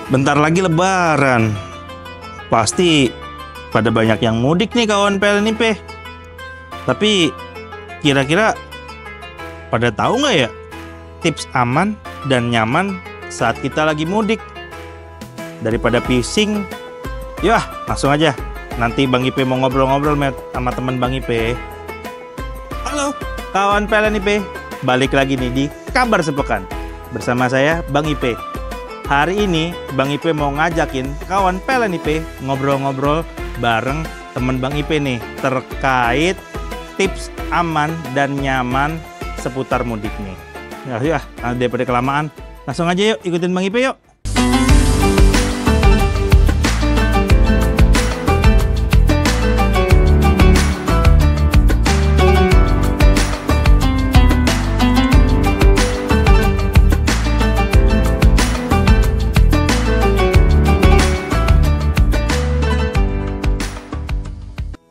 Bentar lagi Lebaran. Pasti pada banyak yang mudik nih kawan PLNIP. Tapi kira-kira pada tahu nggak ya tips aman dan nyaman saat kita lagi mudik? Daripada pising, yah langsung aja. Nanti Bang Ipe mau ngobrol-ngobrol sama teman Bang Ipe. Halo kawan PLNIP, balik lagi nih di Kabar Sepekan bersama saya Bang Ipe. Hari ini Bang Ipe mau ngajakin kawan PLNIP ngobrol-ngobrol bareng temen Bang Ipe nih terkait tips aman dan nyaman seputar mudik nih. Ya, daripada kelamaan, langsung aja yuk ikutin Bang Ipe yuk.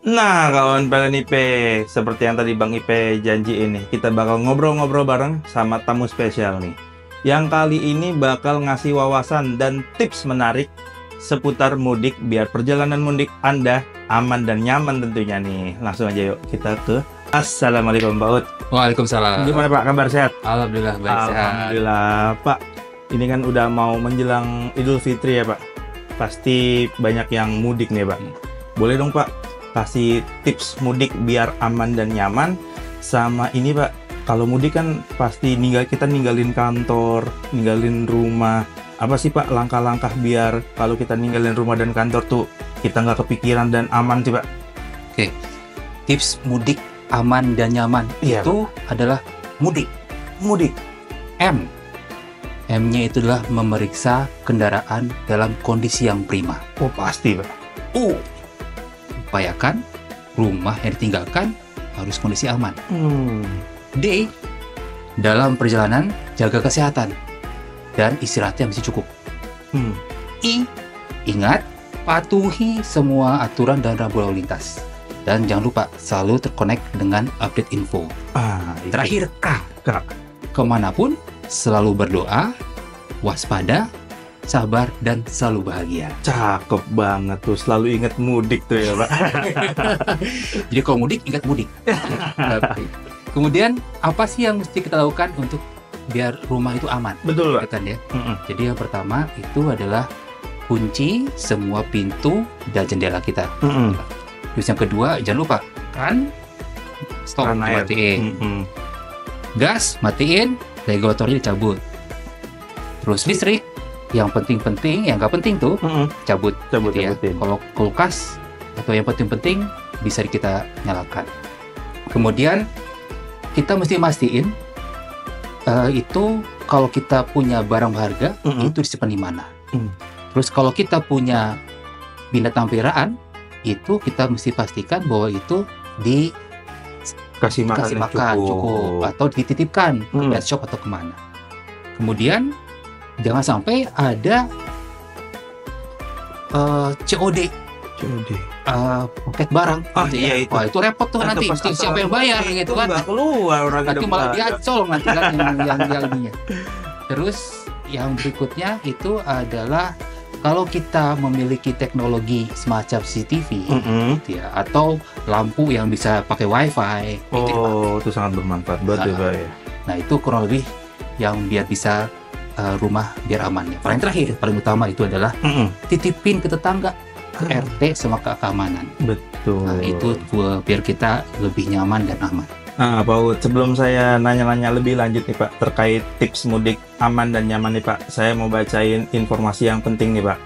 Nah kawan PLNIP, seperti yang tadi Bang Ipe janjiin nih, kita bakal ngobrol-ngobrol bareng sama tamu spesial nih, yang kali ini bakal ngasih wawasan dan tips menarik seputar mudik biar perjalanan mudik Anda aman dan nyaman tentunya nih. Langsung aja yuk kita ke Assalamualaikum Pak Ut. Waalaikumsalam. Gimana Pak, kabar sehat? Alhamdulillah baik sehat. Alhamdulillah Pak. Ini kan udah mau menjelang Idul Fitri ya Pak. Pasti banyak yang mudik nih Pak. Boleh dong Pak kasih tips mudik biar aman dan nyaman. Sama ini Pak, kalau mudik kan pasti kita ninggalin kantor, ninggalin rumah. Apa sih Pak langkah-langkah biar kalau kita ninggalin rumah dan kantor tuh kita nggak kepikiran dan aman sih Pak? Oke, tips mudik aman dan nyaman itu adalah mudik. M-nya itu adalah memeriksa kendaraan dalam kondisi yang prima. Oh pasti Pak. Upayakan rumah yang ditinggalkan harus kondisi aman. D, dalam perjalanan jaga kesehatan dan istirahatnya mesti cukup. I, ingat patuhi semua aturan dan rambu lalu lintas. Dan jangan lupa selalu terkonek dengan update info. Terakhir K, kemanapun selalu berdoa, waspada, sabar, dan selalu bahagia. Cakep banget tuh, selalu ingat mudik tuh ya Pak. Jadi kalau mudik, ingat mudik. Kemudian apa sih yang mesti kita lakukan untuk biar rumah itu aman? Betul Pak. Kan, ya? Jadi yang pertama itu adalah kunci semua pintu dan jendela kita. Terus yang kedua, jangan lupa kan stop, matiin. Gas matiin, regulatornya dicabut. Terus listrik yang penting-penting, yang nggak penting tuh cabut gitu ya. Kalau kulkas atau yang penting-penting bisa kita nyalakan. Kemudian kita mesti mastiin itu kalau kita punya barang berharga itu disimpan di mana. Terus kalau kita punya binatang peliharaan itu kita mesti pastikan bahwa itu dikasih makan cukup atau dititipkan ke pet shop atau kemana. Kemudian jangan sampai ada COD paket barang. Itu. Wah, itu repot tuh nanti siapa yang bayar gitu kan. Keluar orang nanti malah diacol nanti kan yang ininya. Terus yang berikutnya itu adalah kalau kita memiliki teknologi semacam CCTV gitu ya, atau lampu yang bisa pakai WiFi. Itu sangat bermanfaat buat ya Pak ya. Nah itu kurang lebih yang biar bisa rumah biar aman ya. Paling terakhir, paling utama itu adalah titipin ke tetangga, ke RT sama ke keamanan. Betul. Nah, itu biar kita lebih nyaman dan aman. Nah Pak Ut, sebelum saya nanya-nanya lebih lanjut nih Pak terkait tips mudik aman dan nyaman nih Pak, saya mau bacain informasi yang penting nih Pak.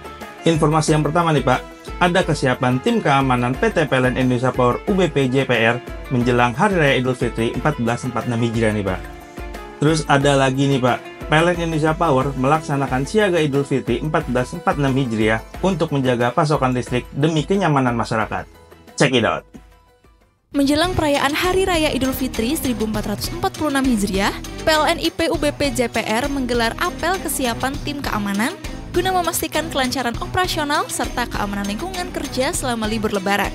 Informasi yang pertama nih Pak, ada kesiapan tim keamanan PT PLN Indonesia Power UBP JPR menjelang Hari Raya Idul Fitri 1446 Hijriah nih Pak. Terus ada lagi nih Pak, PLN Indonesia Power melaksanakan siaga Idul Fitri 1446 Hijriah untuk menjaga pasokan listrik demi kenyamanan masyarakat. Check it out. Menjelang perayaan Hari Raya Idul Fitri 1446 Hijriah, PLNIP UBP JPR menggelar apel kesiapan tim keamanan guna memastikan kelancaran operasional serta keamanan lingkungan kerja selama libur Lebaran.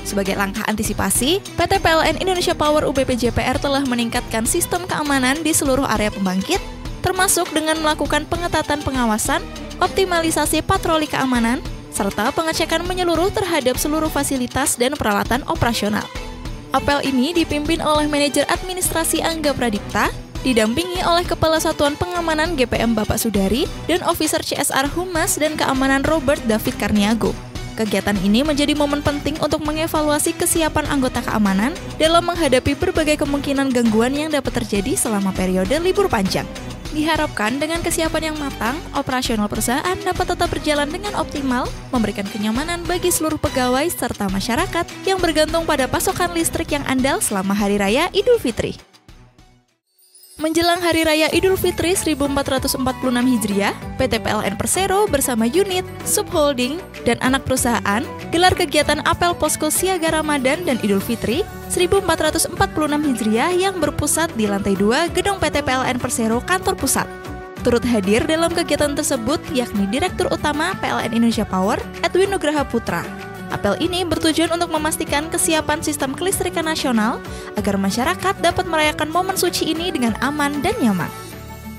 Sebagai langkah antisipasi, PT PLN Indonesia Power UBP JPR telah meningkatkan sistem keamanan di seluruh area pembangkit, termasuk dengan melakukan pengetatan pengawasan optimalisasi patroli keamanan, serta pengecekan menyeluruh terhadap seluruh fasilitas dan peralatan operasional. Apel ini dipimpin oleh Manajer Administrasi Angga Pradipta, didampingi oleh Kepala Satuan Pengamanan GPM Bapak Sudari dan Officer CSR Humas dan Keamanan Robert David Karniago. Kegiatan ini menjadi momen penting untuk mengevaluasi kesiapan anggota keamanan dalam menghadapi berbagai kemungkinan gangguan yang dapat terjadi selama periode libur panjang. Diharapkan dengan kesiapan yang matang, operasional perusahaan dapat tetap berjalan dengan optimal, memberikan kenyamanan bagi seluruh pegawai serta masyarakat yang bergantung pada pasokan listrik yang andal selama Hari Raya Idul Fitri. Menjelang Hari Raya Idul Fitri 1446 Hijriah, PT PLN Persero bersama unit, subholding, dan anak perusahaan gelar kegiatan apel posko siaga Ramadan dan Idul Fitri 1446 Hijriah yang berpusat di lantai 2 gedung PT PLN Persero kantor pusat. Turut hadir dalam kegiatan tersebut yakni Direktur Utama PLN Indonesia Power, Edwin Nugraha Putra. Apel ini bertujuan untuk memastikan kesiapan sistem kelistrikan nasional agar masyarakat dapat merayakan momen suci ini dengan aman dan nyaman.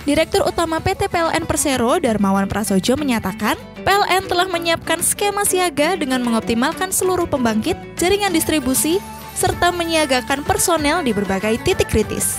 Direktur Utama PT PLN Persero, Darmawan Prasojo menyatakan, PLN telah menyiapkan skema siaga dengan mengoptimalkan seluruh pembangkit, jaringan distribusi, serta menyiagakan personel di berbagai titik kritis.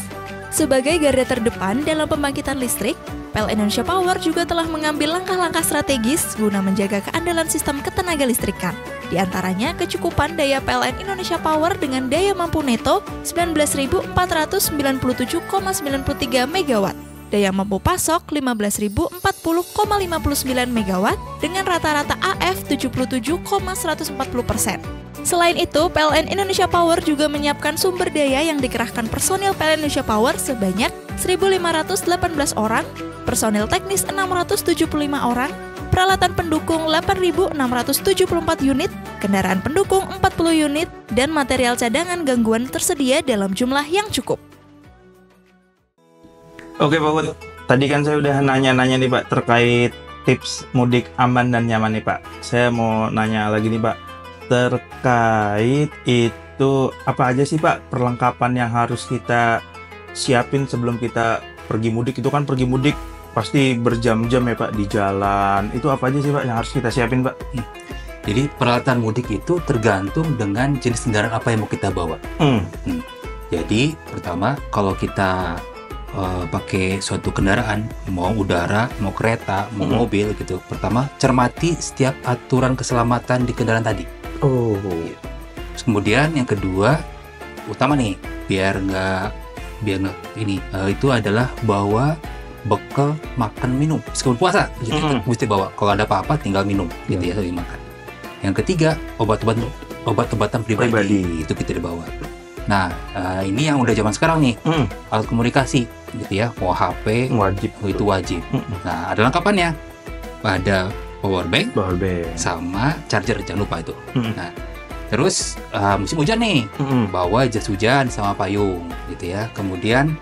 Sebagai garda terdepan dalam pembangkitan listrik, PLN Indonesia Power juga telah mengambil langkah-langkah strategis guna menjaga keandalan sistem ketenaga listrikan. Di antaranya kecukupan daya PLN Indonesia Power dengan daya mampu neto 19.497,93 MW, daya mampu pasok 15.040,59 MW dengan rata-rata AF 77,140%. Selain itu, PLN Indonesia Power juga menyiapkan sumber daya yang dikerahkan personil PLN Indonesia Power sebanyak 1.518 orang, personil teknis 675 orang, peralatan pendukung 8.674 unit, kendaraan pendukung 40 unit, dan material cadangan gangguan tersedia dalam jumlah yang cukup. Oke Pak Bud, tadi kan saya udah nanya-nanya nih Pak terkait tips mudik aman dan nyaman nih Pak. Saya mau nanya lagi nih Pak, terkait itu apa aja sih Pak perlengkapan yang harus kita siapin sebelum kita pergi mudik? Itu kan pergi mudik pasti berjam-jam ya Pak di jalan. Itu apa aja sih Pak yang harus kita siapin Pak? Jadi peralatan mudik itu tergantung dengan jenis kendaraan apa yang mau kita bawa. Jadi pertama kalau kita pakai suatu kendaraan, mau udara, mau kereta, mau mobil gitu, pertama cermati setiap aturan keselamatan di kendaraan tadi. Terus kemudian yang kedua, utama nih, biar nggak ini itu adalah bawa bekal makan minum meskipun puasa gitu, itu mesti bawa. Kalau ada apa-apa tinggal minum gitu ya, sambil makan. Yang ketiga, obat-obatan pribadi itu kita dibawa. Nah, ini yang udah zaman sekarang nih, alat komunikasi gitu ya, mau HP itu wajib. Nah, ada lengkapannya, ada power bank sama charger, jangan lupa itu. Nah, terus musim hujan nih, bawa jas hujan sama payung gitu ya. Kemudian,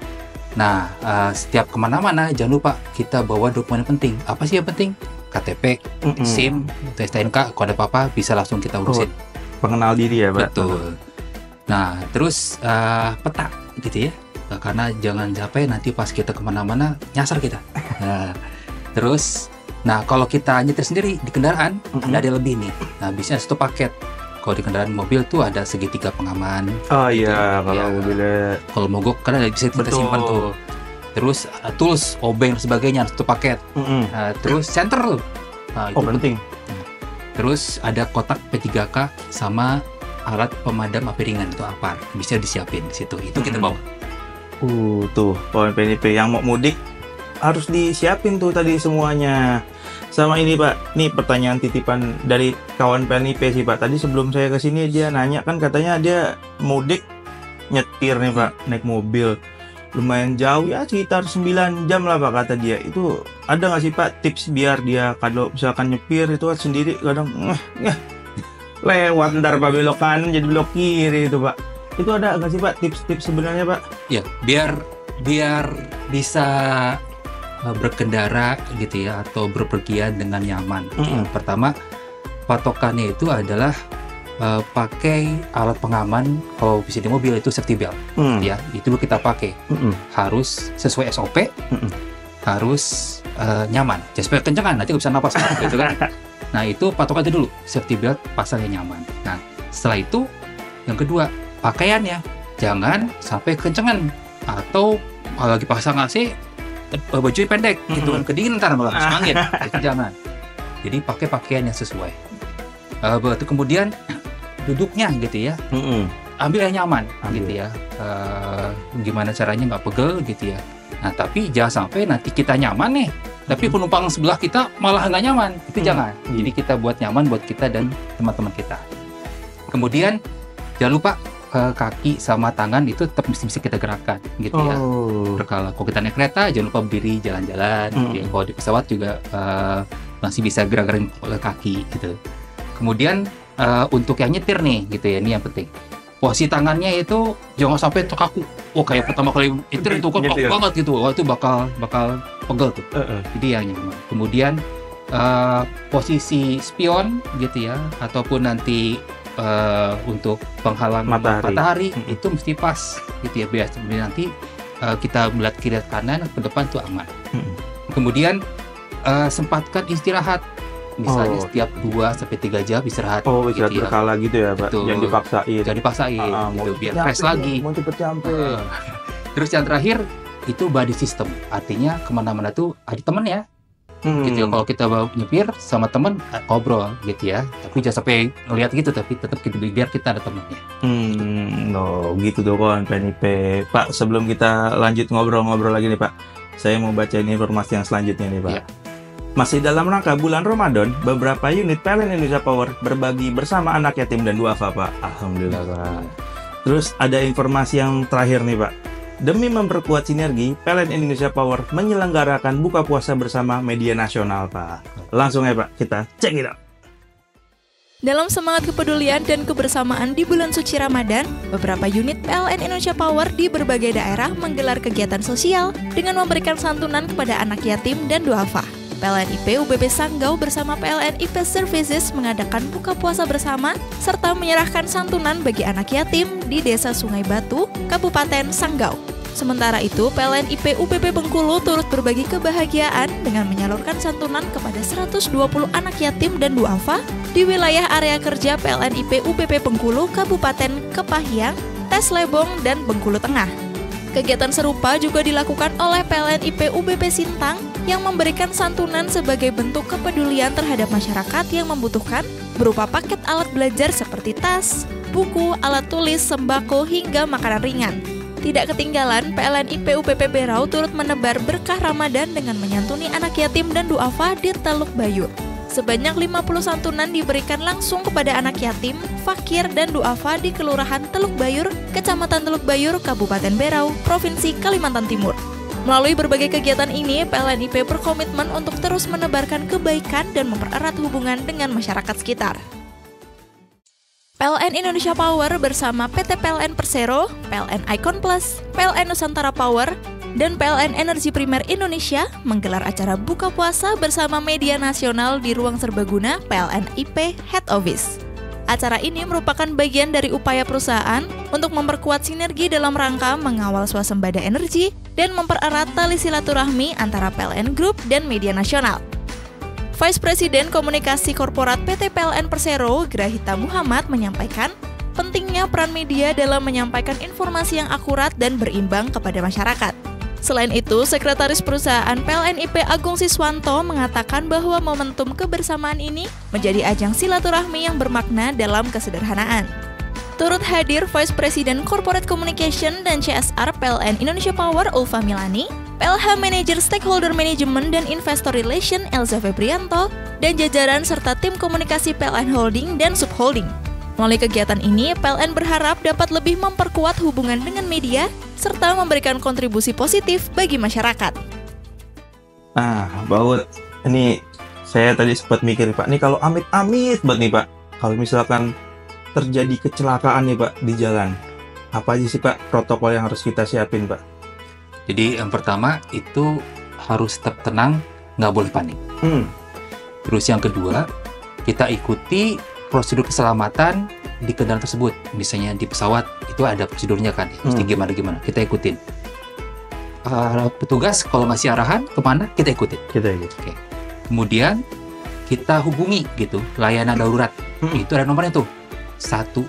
nah setiap kemana-mana jangan lupa kita bawa dokumen penting. Apa sih yang penting? KTP, SIM, STNK. Kalau ada apa-apa bisa langsung kita urusin. Pengenal diri ya Pak. Betul. Nah, terus peta gitu ya, karena jangan sampai nanti pas kita kemana-mana nyasar kita. Nah, terus, kalau kita nyetir sendiri di kendaraan, ada lebih nih. Nah, biasanya satu paket. Kalau di kendaraan mobil tuh ada segitiga pengaman. Oh iya, kalau mobilnya. Kalau mogok kan ada bisa kita simpan tuh. Terus tools, obeng dan sebagainya satu paket. Nah, terus center tuh. Nah, itu penting. Terus ada kotak P3K sama alat pemadam api ringan itu APAR, bisa disiapin di situ. Itu kita bawa. Tuh poin PNIP yang mau mudik harus disiapin tuh tadi semuanya. Sama ini Pak, nih pertanyaan titipan dari kawan PNIP sih Pak. Tadi sebelum saya kesini dia nanya kan, katanya dia mudik nyetir nih Pak, naik mobil lumayan jauh ya, sekitar 9 jam lah Pak kata dia. Itu ada nggak sih Pak tips biar dia kalau misalkan nyepir itu kan sendiri kadang lewat ntar Pak belok kanan jadi belok kiri itu Pak. Itu ada nggak sih Pak tips-tips sebenarnya Pak? Ya, biar bisa berkendara gitu ya, atau berpergian dengan nyaman. Pertama, patokannya itu adalah pakai alat pengaman. Kalau bisa di mobil itu safety belt, ya itu kita pakai. Harus sesuai SOP, harus nyaman. Jangan sampai kencengan, nanti nggak bisa napas gitu kan. Nah itu patokan itu dulu, safety belt pasangnya nyaman. Nah setelah itu yang kedua pakaiannya jangan sampai kencengan, atau lagi pasang AC baju pendek gitu kan, kedingin ntar malah masuk angin. Itu jangan. Jadi pakai pakaian yang sesuai. Kemudian duduknya gitu ya, ambil yang nyaman gitu ya. Gimana caranya nggak pegel gitu ya. Nah tapi jangan sampai nanti kita nyaman nih, tapi penumpang sebelah kita malah nggak nyaman. Itu jangan. Jadi kita buat nyaman buat kita dan teman-teman kita. Kemudian jangan lupa kaki sama tangan itu tetap mesti kita gerakkan gitu ya. Kalau kita naik kereta jangan lupa berdiri jalan-jalan gitu ya. Kalau di pesawat juga masih bisa gerak-gerakin kaki gitu. Kemudian untuk yang nyetir nih gitu ya, ini yang penting. Posisi tangannya itu jangan sampai terkaku. Kayak pertama kali nyetir itu kan kaku banget gitu. Itu bakal pegel tuh. Jadi yang nyaman. Kemudian posisi spion gitu ya, ataupun nanti untuk penghalang matahari itu mesti pas gitu ya, biar nanti kita melihat kiri kanan ke depan tuh aman. Kemudian sempatkan istirahat, misalnya setiap 2-3 jam istirahat. Istirahat gitu berkala gitu ya Pak. Betul. Jangan dipaksain gitu, biar fresh lagi. Mau cepet nyampe. Terus yang terakhir itu body system, artinya kemana-mana tuh ada temen ya. Gitu ya, kalau kita nyepir sama temen ngobrol gitu ya, tapi jangan sampai ngeliat gitu, tapi tetap gitu biar kita ada temennya. Gitu tuh kawan PNIP. Pak, sebelum kita lanjut ngobrol-ngobrol lagi nih Pak, saya mau bacain informasi yang selanjutnya nih Pak. Masih dalam rangka bulan Ramadan, beberapa unit PLN Indonesia Power berbagi bersama anak yatim dan duafa Pak. Alhamdulillah Pak. Terus ada informasi yang terakhir nih Pak. Demi memperkuat sinergi, PLN Indonesia Power menyelenggarakan buka puasa bersama media nasional, Pak. Langsung ya, Pak, kita cek it out. Dalam semangat kepedulian dan kebersamaan di bulan suci Ramadan, beberapa unit PLN Indonesia Power di berbagai daerah menggelar kegiatan sosial dengan memberikan santunan kepada anak yatim dan duafa. PLN IP UBP Sanggau bersama PLN IP Services mengadakan buka puasa bersama serta menyerahkan santunan bagi anak yatim di Desa Sungai Batu, Kabupaten Sanggau. Sementara itu, PLN IP UBP Bengkulu turut berbagi kebahagiaan dengan menyalurkan santunan kepada 120 anak yatim dan duafa di wilayah area kerja PLN IP UBP Bengkulu, Kabupaten Kepahyang, Tes Lebong, dan Bengkulu Tengah. Kegiatan serupa juga dilakukan oleh PLN IP UBP Sintang yang memberikan santunan sebagai bentuk kepedulian terhadap masyarakat yang membutuhkan berupa paket alat belajar seperti tas, buku, alat tulis, sembako, hingga makanan ringan. Tidak ketinggalan, PLN IP UBP Berau turut menebar berkah Ramadan dengan menyantuni anak yatim dan duafa di Teluk Bayur. Sebanyak 50 santunan diberikan langsung kepada anak yatim, fakir, dan duafa di Kelurahan Teluk Bayur, Kecamatan Teluk Bayur, Kabupaten Berau, Provinsi Kalimantan Timur. Melalui berbagai kegiatan ini, PLN IP berkomitmen untuk terus menebarkan kebaikan dan mempererat hubungan dengan masyarakat sekitar. PLN Indonesia Power bersama PT PLN Persero, PLN Icon Plus, PLN Nusantara Power, dan PLN Energi Primer Indonesia menggelar acara buka puasa bersama media nasional di Ruang Serbaguna PLN IP Head Office. Acara ini merupakan bagian dari upaya perusahaan untuk memperkuat sinergi dalam rangka mengawal swasembada energi dan mempererat tali silaturahmi antara PLN Group dan media nasional. Vice President Komunikasi Korporat PT PLN Persero, Grahita Muhammad, menyampaikan pentingnya peran media dalam menyampaikan informasi yang akurat dan berimbang kepada masyarakat. Selain itu, Sekretaris Perusahaan PLN IP Agung Siswanto mengatakan bahwa momentum kebersamaan ini menjadi ajang silaturahmi yang bermakna dalam kesederhanaan. Turut hadir Vice President Corporate Communication dan CSR PLN Indonesia Power Ulfa Milani, PLH Manager Stakeholder Management dan Investor Relation Elza Febrianto, dan jajaran serta tim komunikasi PLN Holding dan Subholding. Melalui kegiatan ini, PLN berharap dapat lebih memperkuat hubungan dengan media serta memberikan kontribusi positif bagi masyarakat. Nah, Baut, ini saya tadi sempat mikir Pak, nih kalau amit-amit buat nih Pak, kalau misalkan terjadi kecelakaan nih Pak di jalan, apa aja sih Pak protokol yang harus kita siapin Pak? Jadi yang pertama itu harus tetap tenang, nggak boleh panik. Terus yang kedua, kita ikuti prosedur keselamatan di kendaraan tersebut. Misalnya di pesawat itu ada prosedurnya kan, mesti gimana kita ikutin. petugas kalau ngasih arahan kemana kita ikutin. Oke. Kemudian kita hubungi gitu layanan darurat. Itu ada nomornya tuh 112.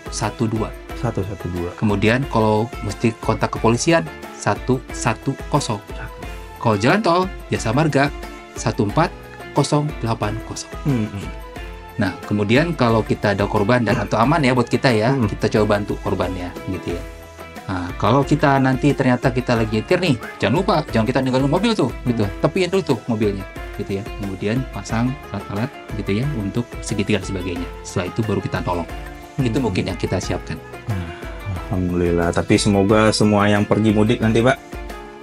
Kemudian kalau mesti kontak kepolisian 110. Kalau jalan tol Jasa Marga 14080. Nah, kemudian kalau kita ada korban dan atau aman ya buat kita ya, kita coba bantu korbannya gitu ya. Nah, kalau kita nanti ternyata kita lagi nyetir nih, jangan kita ninggalin mobil tuh gitu. Tepiin dulu tuh mobilnya gitu ya. Kemudian pasang alat-alat gitu ya untuk segitiga dan sebagainya. Setelah itu baru kita tolong. Itu mungkin yang kita siapkan. Alhamdulillah, tapi semoga semua yang pergi mudik nanti Pak,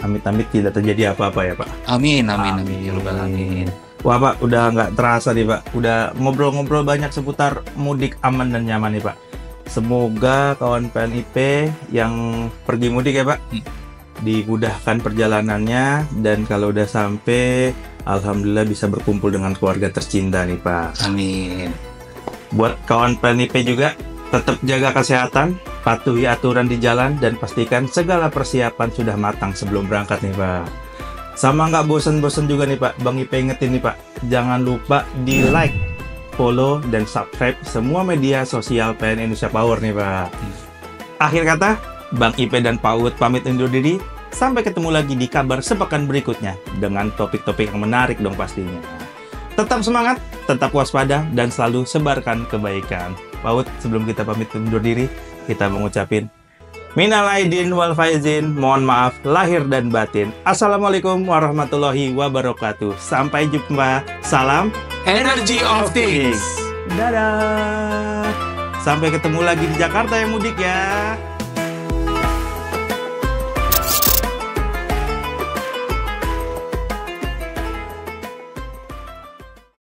amit-amit tidak terjadi apa-apa ya Pak. Amin. Ya Rabbal alamin. Wah Pak, udah nggak terasa nih Pak, udah ngobrol-ngobrol banyak seputar mudik aman dan nyaman nih Pak. Semoga kawan PLNIP yang pergi mudik ya Pak, dimudahkan perjalanannya, dan kalau udah sampai, alhamdulillah bisa berkumpul dengan keluarga tercinta nih Pak. Amin. Buat kawan PLNIP juga, tetap jaga kesehatan, patuhi aturan di jalan, dan pastikan segala persiapan sudah matang sebelum berangkat nih Pak. Sama nggak bosen-bosen juga nih Pak, Bang Ipe ingetin nih Pak, jangan lupa di like, follow, dan subscribe semua media sosial PLN Indonesia Power nih Pak. Akhir kata, Bang Ipe dan Pak Uut pamit undur diri. Sampai ketemu lagi di kabar sepekan berikutnya dengan topik-topik yang menarik dong pastinya. Tetap semangat, tetap waspada, dan selalu sebarkan kebaikan. Pak Uut, sebelum kita pamit undur diri, kita mengucapin minal aidin wal faizin, mohon maaf lahir dan batin. Assalamualaikum warahmatullahi wabarakatuh. Sampai jumpa. Salam Energy of Things. Dadah. Sampai ketemu lagi di Jakarta yang mudik ya.